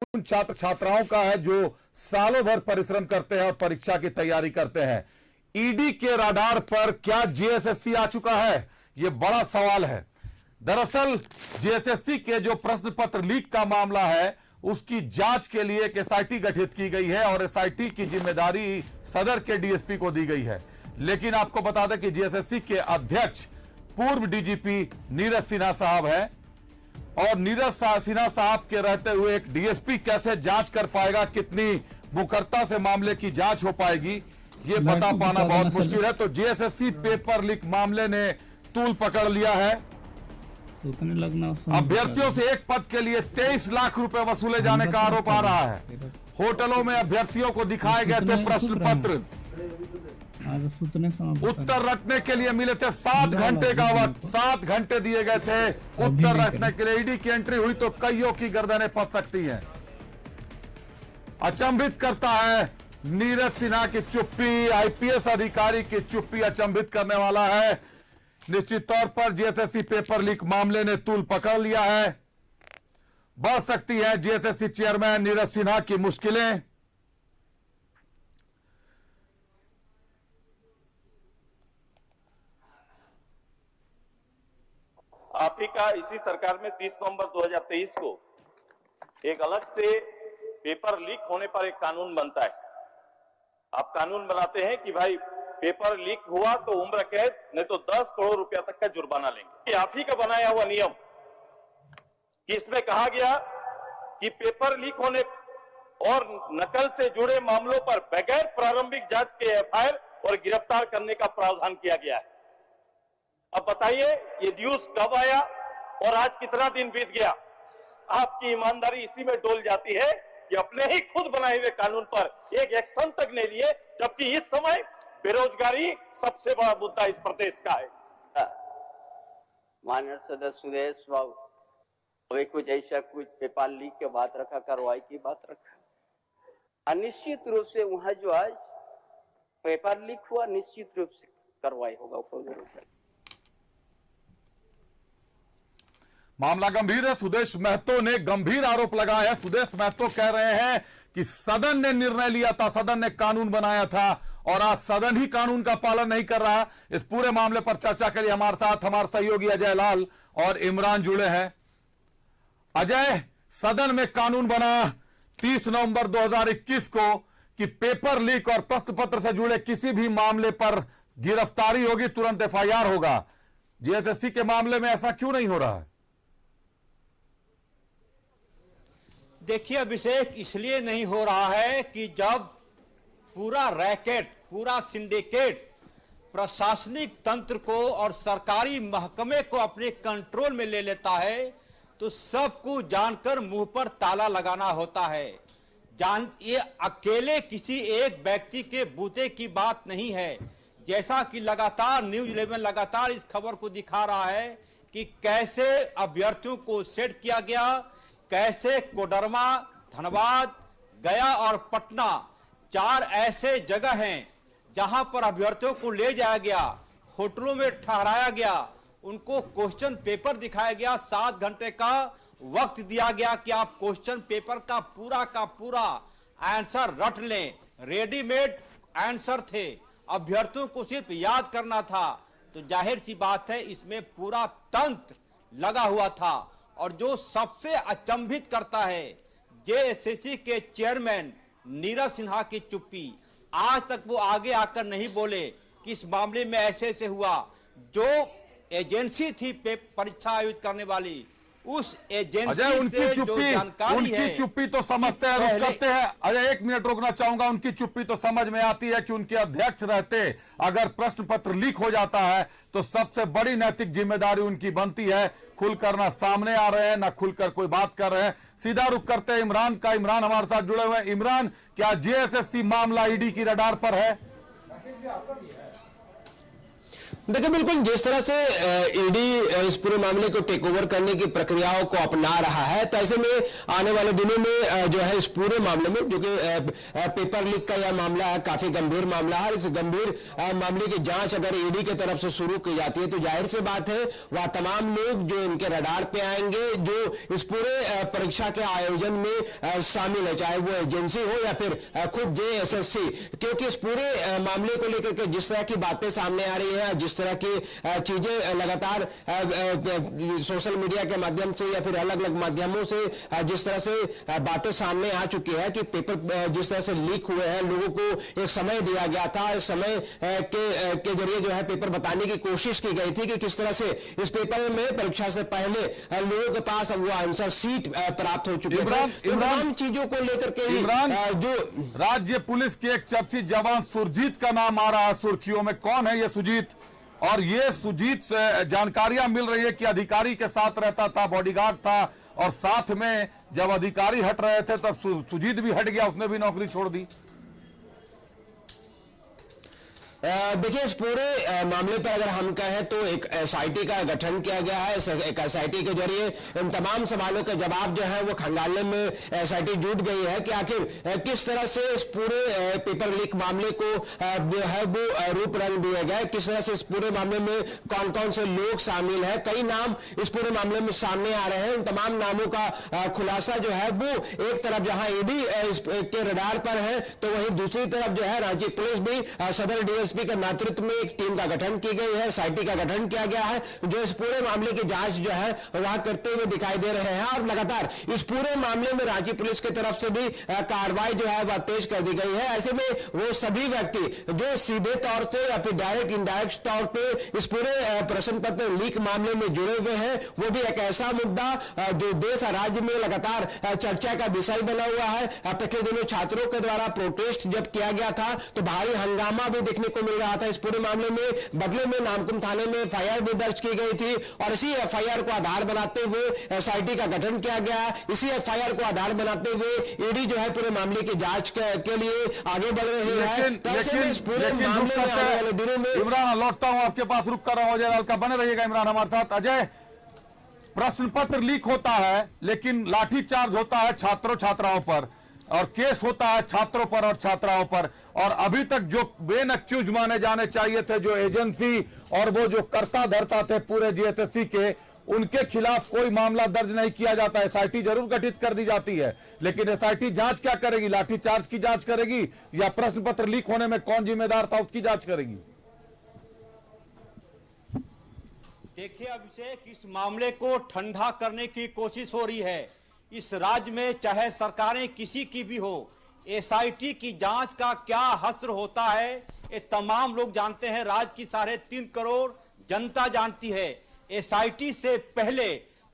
उन छात्र छात्राओं का है जो सालों भर परिश्रम करते हैं और परीक्षा की तैयारी करते हैं। ईडी के राडार पर क्या जेएसएससी आ चुका है, यह बड़ा सवाल है। दरअसल जेएसएससी के जो प्रश्न पत्र लीक का मामला है उसकी जांच के लिए एक एसआईटी गठित की गई है और एसआईटी की जिम्मेदारी सदर के डीएसपी को दी गई है। लेकिन आपको बता दें कि जेएसएससी के अध्यक्ष पूर्व डीजीपी नीरज सिन्हा साहब हैं और नीरज सिन्हा साहब के रहते हुए एक डीएसपी कैसे जांच कर पाएगा, कितनी मुखरता से मामले की जांच हो पाएगी, ये बता पाना बहुत मुश्किल है। तो जेएसएससी पेपर लीक मामले ने तूल पकड़ लिया है। अभ्यर्थियों से एक पद के लिए 23 लाख रुपए वसूले जाने का आरोप आ रहा है। होटलों में अभ्यर्थियों को दिखाए गए थे प्रश्न पत्र, उत्तर रखने के लिए मिले थे 7 घंटे का वक्त, 7 घंटे दिए गए थे उत्तर रखने के लिए। ईडी की एंट्री हुई तो कईयों की गर्दनें फंस सकती हैं। अचंभित करता है नीरज सिन्हा की चुप्पी, आईपीएस अधिकारी की चुप्पी अचंभित करने वाला है। निश्चित तौर पर जेएसएससी पेपर लीक मामले ने तूल पकड़ लिया है। बढ़ सकती है जेएसएससी चेयरमैन नीरज सिन्हा की मुश्किलें। आप ही का इसी सरकार में 30 नवंबर 2023 को एक अलग से पेपर लीक होने पर एक कानून बनता है। आप कानून बनाते हैं कि भाई पेपर लीक हुआ तो उम्र कैद नहीं तो 10 करोड़ रुपया तक का जुर्माना लेंगे। आप ही का बनाया हुआ नियम कि इसमें कहा गया कि पेपर लीक होने और नकल से जुड़े मामलों पर बगैर प्रारंभिक जांच के एफआईआर और गिरफ्तार करने का प्रावधान किया गया है। अब बताइए ये न्यूज कब आया और आज कितना दिन बीत गया? आपकी ईमानदारी इसी में डोल जाती है कि अपने ही खुद बनाए हुए कानून पर एक एक्शन तक नहीं लिए, जबकि इस समय बेरोजगारी सबसे बड़ा मुद्दा इस प्रदेश का है। माननीय सदस्य सुदेश बाबू, अभी कुछ ऐसा कुछ पेपर लीक के बात रखा, कार्रवाई की बात रखा। निश्चित रूप से वहां जो आज पेपर लीक हुआ निश्चित रूप से कार्रवाई होगा। मामला गंभीर है। सुदेश महतो ने गंभीर आरोप लगाया है। सुदेश महतो कह रहे हैं कि सदन ने निर्णय लिया था, सदन ने कानून बनाया था और आज सदन ही कानून का पालन नहीं कर रहा। इस पूरे मामले पर चर्चा के लिए हमारे साथ हमारे सहयोगी अजय लाल और इमरान जुड़े हैं। अजय, सदन में कानून बना 30 नवंबर 2021 को कि पेपर लीक और प्रश्न पत्र से जुड़े किसी भी मामले पर गिरफ्तारी होगी, तुरंत एफआईआर होगा। जेएसएससी के मामले में ऐसा क्यों नहीं हो रहा है? देखिए, अभिषेक इसलिए नहीं हो रहा है कि जब पूरा रैकेट, पूरा सिंडिकेट प्रशासनिक तंत्र को और सरकारी महकमे को अपने कंट्रोल में ले लेता है तो सबको जानकर मुंह पर ताला लगाना होता है। ये अकेले किसी एक व्यक्ति के बूते की बात नहीं है। जैसा कि लगातार न्यूज़ 11 लगातार इस खबर को दिखा रहा है कि कैसे अभ्यर्थियों को सेट किया गया, कैसे कोडरमा, धनबाद, गया और पटना 4 ऐसे जगह हैं जहां पर अभ्यर्थियों को ले जाया गया, होटलों में ठहराया गया, उनको क्वेश्चन पेपर दिखाया गया, 7 घंटे का वक्त दिया गया कि आप क्वेश्चन पेपर का पूरा आंसर रट लें। रेडीमेड आंसर थे, अभ्यर्थियों को सिर्फ याद करना था। तो जाहिर सी बात है इसमें पूरा तंत्र लगा हुआ था। और जो सबसे अचंभित करता है जेएसएससी के चेयरमैन नीरज सिन्हा की चुप्पी। आज तक वो आगे आकर नहीं बोले कि इस मामले में ऐसे हुआ। जो एजेंसी थी परीक्षा आयोजित करने वाली, उस एजेंसी से जो जानकारी उनकी है, चुप्पी तो समझते हैं, रुक करते हैं। अरे 1 मिनट रोकना चाहूंगा। उनकी चुप्पी तो समझ में आती है कि उनके अध्यक्ष रहते अगर प्रश्न पत्र लीक हो जाता है तो सबसे बड़ी नैतिक जिम्मेदारी उनकी बनती है। खुलकर ना सामने आ रहे हैं ना खुलकर कोई बात कर रहे हैं। सीधा रुक करते हैं इमरान का। इमरान हमारे साथ जुड़े हुए हैं। इमरान, क्या जेएसएससी मामला ईडी की रडार पर है? देखिए बिल्कुल जिस तरह से ईडी इस पूरे मामले को टेक ओवर करने की प्रक्रियाओं को अपना रहा है, तो ऐसे में आने वाले दिनों में जो है इस पूरे मामले में जो कि पेपर लीक का यह मामला है, काफी गंभीर मामला है। इस गंभीर मामले की जांच अगर ईडी की तरफ से शुरू की जाती है तो जाहिर सी बात है वह तमाम लोग जो इनके रडार पे आएंगे, जो इस पूरे परीक्षा के आयोजन में शामिल है, चाहे वो एजेंसी हो या फिर खुद जेएसएससी, क्योंकि इस पूरे मामले को लेकर के जिस तरह की बातें सामने आ रही है, जिस तरह की चीजें लगातार सोशल मीडिया के माध्यम से या फिर अलग अलग माध्यमों से जिस तरह से बातें सामने आ चुकी है कि पेपर जिस तरह से लीक हुए हैं, लोगों को एक समय दिया गया था, इस समय के जरिए जो है पेपर बताने की कोशिश की गई थी कि किस तरह से इस पेपर में परीक्षा से पहले लोगों के पास वो आंसर सीट प्राप्त हो चुकी है। तमाम चीजों को लेकर के जो राज्य पुलिस के एक चर्चित जवान सुरजीत का नाम आ रहा है सुर्खियों में। कौन है ये सुजीत? और ये सुजीत से जानकारियां मिल रही है कि अधिकारी के साथ रहता था, बॉडीगार्ड था, और साथ में जब अधिकारी हट रहे थे तब सुजीत भी हट गया, उसने भी नौकरी छोड़ दी। देखिए इस पूरे मामले पर अगर हम कहें तो एक एसआईटी का गठन किया गया है। एक एसआईटी के जरिए इन तमाम सवालों के जवाब जो है वो खंगालने में एसआईटी जुट गई है कि आखिर किस तरह से इस पूरे पेपर लीक मामले को जो है वो रूप रंग दिया गया है, किस तरह से इस पूरे मामले में कौन कौन से लोग शामिल है। कई नाम इस पूरे मामले में सामने आ रहे हैं। उन तमाम नामों का खुलासा जो है वो एक तरफ जहां ईडी के रडार पर है, तो वहीं दूसरी तरफ जो है रांची पुलिस भी सदर डीएसपी के नेतृत्व में एक टीम का गठन की गई है, एसआईटी का गठन किया गया है, जो इस पूरे मामले की जांच जो है वह करते हुए दिखाई दे रहे हैं। और लगातार इस पूरे मामले में रांची पुलिस की तरफ से भी कार्रवाई जो है वह तेज कर दी गई है। ऐसे में वो सभी व्यक्ति जो सीधे तौर से या फिर डायरेक्ट इनडायरेक्ट तौर पे इस पूरे प्रश्न पत्र लीक मामले में जुड़े हुए हैं, वो भी एक ऐसा मुद्दा जो देश और राज्य में लगातार चर्चा का विषय बना हुआ है। पिछले दिनों छात्रों के द्वारा प्रोटेस्ट जब किया गया था तो भारी हंगामा भी देखने को मिल रहा था इस पूरे मामले में। बदले में नामकुम थाने में एफआईआर भी दर्ज की गई थी और इसी एफआईआर को आधार बनाते हुए एसआईटी का गठन किया गया। इसी एफआईआर को आधार बनाते हुए ईडी जो है पूरे मामले की जांच के लिए आगे बढ़ रही है। इस पूरे मामले में आने वाले दिनों में इमरान लौटता हूं आपके पास, रुक कर रहा हूं, अजय लाल का बने रहिएगा इमरान हमारे साथ। अजय, प्रश्न पत्र लीक होता है लेकिन लाठीचार्ज होता है छात्रों छात्राओं पर, और केस होता है छात्रों पर और छात्राओं पर, और अभी तक जो मेन अक्यूज माने जाने चाहिए थे, जो एजेंसी और वो जो कर्ता धर्ता थे पूरे जेएसएससी के, उनके खिलाफ कोई मामला दर्ज नहीं किया जाता। एसआईटी जरूर गठित कर दी जाती है, लेकिन एसआईटी जांच क्या करेगी? लाठीचार्ज की जांच करेगी या प्रश्न पत्र लीक होने में कौन जिम्मेदार था उसकी जांच करेगी? देखिए अभिषेक, इस मामले को ठंडा करने की कोशिश हो रही है। इस राज्य में चाहे सरकारें किसी की भी हो, एसआईटी की जांच का क्या हश्र होता है ये तमाम लोग जानते हैं। राज्य की 3.5 करोड़ जनता जानती है। एसआईटी से पहले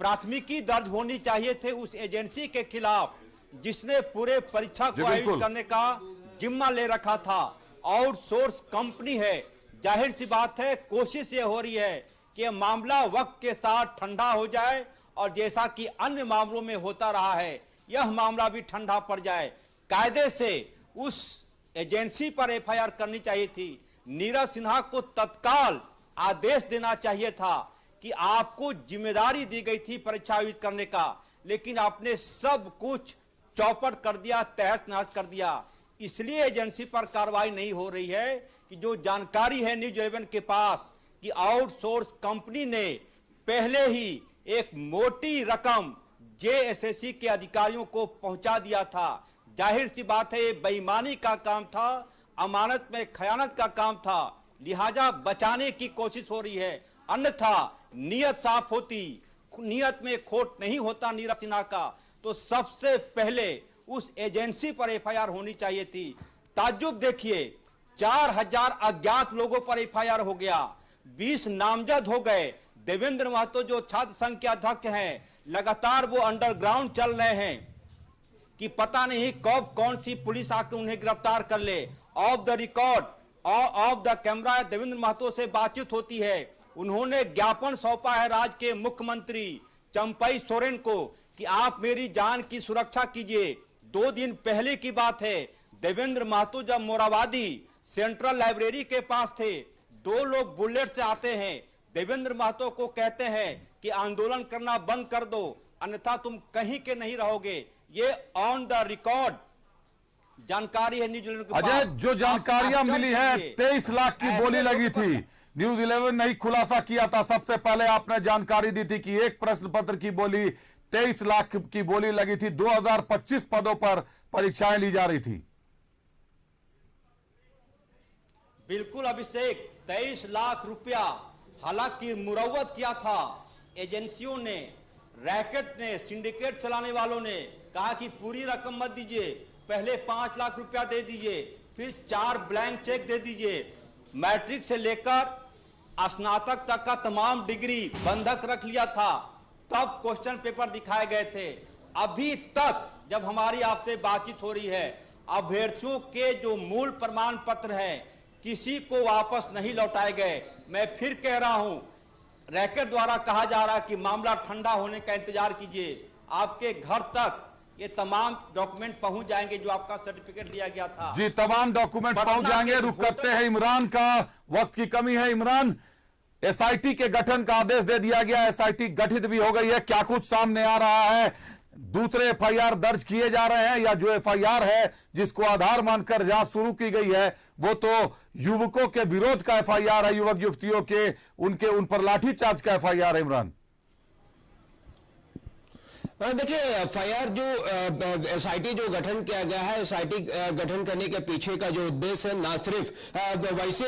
प्राथमिकी दर्ज होनी चाहिए थे उस एजेंसी के खिलाफ जिसने पूरे परीक्षा को आयोजित करने का जिम्मा ले रखा था। आउटसोर्स कंपनी है। जाहिर सी बात है कोशिश ये हो रही है कि यह मामला वक्त के साथ ठंडा हो जाए और जैसा कि अन्य मामलों में होता रहा है यह मामला भी ठंडा पड़ जाए। कायदे से उस एजेंसी पर एफआईआर करनी चाहिए थी। नीरज सिन्हा को तत्काल आदेश देना चाहिए था कि आपको जिम्मेदारी दी गई थी परीक्षा आयोजित करने का, लेकिन आपने सब कुछ चौपट कर दिया, तहस नहस कर दिया। इसलिए एजेंसी पर कार्रवाई नहीं हो रही है कि जो जानकारी है न्यूज 11 के पास कि आउटसोर्स कंपनी ने पहले ही एक मोटी रकम जेएसएससी के अधिकारियों को पहुंचा दिया था। जाहिर सी बात है ये बेईमानी का काम था, अमानत में खयानत का काम था, लिहाजा बचाने की कोशिश हो रही है। अन्यथा नियत साफ होती, नियत में खोट नहीं होता नीरज सिन्हा का, तो सबसे पहले उस एजेंसी पर एफआईआर होनी चाहिए थी। ताज्जुब देखिए, 4000 अज्ञात लोगों पर एफआईआर हो गया, 20 नामजद हो गए। देवेंद्र महतो जो छात्र संघ के अध्यक्ष हैं, लगातार वो अंडरग्राउंड चल रहे हैं कि पता नहीं कब कौन सी पुलिस आकर उन्हें गिरफ्तार कर ले। ऑफ द रिकॉर्ड और off the camera Devendra Mahato से बातचीत होती है। उन्होंने ज्ञापन सौंपा है राज्य के मुख्यमंत्री चंपई सोरेन को कि आप मेरी जान की सुरक्षा कीजिए। 2 दिन पहले की बात है, देवेंद्र महतो जब मोराबादी सेंट्रल लाइब्रेरी के पास थे, दो लोग बुलेट से आते हैं, देवेंद्र महतो को कहते हैं कि आंदोलन करना बंद कर दो, अन्यथा तुम कहीं के नहीं रहोगे। ये ऑन द रिकॉर्ड जानकारी है न्यूज 11 के अजय, पास। जो जानकारियां मिली है 23 लाख की ऐसे बोली लगी लोगों थी। पर- न्यूज 11 ने ही खुलासा किया था, सबसे पहले आपने जानकारी दी थी कि एक प्रश्न पत्र की बोली 23 लाख की बोली लगी थी। 2025 पदों पर परीक्षाएं ली जा रही थी। बिल्कुल अभिषेक, 23 लाख रुपया, हालांकि मुरव्वत किया था एजेंसियों ने, रैकेट ने, सिंडिकेट चलाने वालों ने कहा कि पूरी रकम मत दीजिए, पहले 5 लाख रुपया दे दीजिए, फिर 4 ब्लैंक चेक दे दीजिए। मैट्रिक से लेकर स्नातक तक का तमाम डिग्री बंधक रख लिया था, तब क्वेश्चन पेपर दिखाए गए थे। अभी तक जब हमारी आपसे बातचीत हो रही है, अभ्यर्थियों के जो मूल प्रमाण पत्र है किसी को वापस नहीं लौटाए गए। मैं फिर कह रहा हूं, रैकेट द्वारा कहा जा रहा है कि मामला ठंडा होने का इंतजार कीजिए, आपके घर तक ये तमाम डॉक्यूमेंट पहुंच जाएंगे जो आपका सर्टिफिकेट लिया गया था। जी, तमाम डॉक्यूमेंट पटना पहुंच जाएंगे। के रुक करते हैं इमरान का, वक्त की कमी है। इमरान, एसआईटी के गठन का आदेश दे दिया गया, एसआईटी गठित भी हो गई है, क्या कुछ सामने आ रहा है? दूसरे एफआईआर दर्ज किए जा रहे हैं या जो एफआईआर है जिसको आधार मानकर जांच शुरू की गई है वो तो युवकों के विरोध का एफआईआर है, युवक युवतियों के उन पर लाठीचार्ज का एफआईआर है? इमरान, देखिए, एफआईआर जो एसआईटी जो गठन किया गया है, एसआईटी गठन करने के पीछे का जो उद्देश्य है, ना सिर्फ वैसे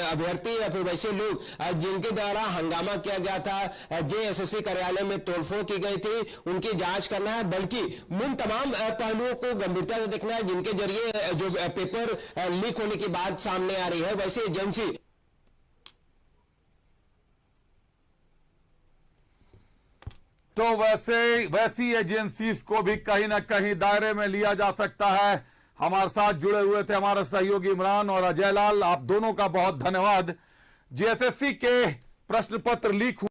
अभ्यर्थी या फिर वैसे लोग जिनके द्वारा हंगामा किया गया था, जेएसएससी कार्यालय में तोड़फोड़ की गई थी, उनकी जांच करना है, बल्कि उन तमाम पहलुओं को गंभीरता से देखना है जिनके जरिए जो पेपर लीक होने की बात सामने आ रही है। वैसे एजेंसी तो वैसी एजेंसीज को भी कहीं ना कहीं दायरे में लिया जा सकता है। हमारे साथ जुड़े हुए थे हमारे सहयोगी इमरान और अजय लाल, आप दोनों का बहुत धन्यवाद। जेएसएससी के प्रश्न पत्र लीक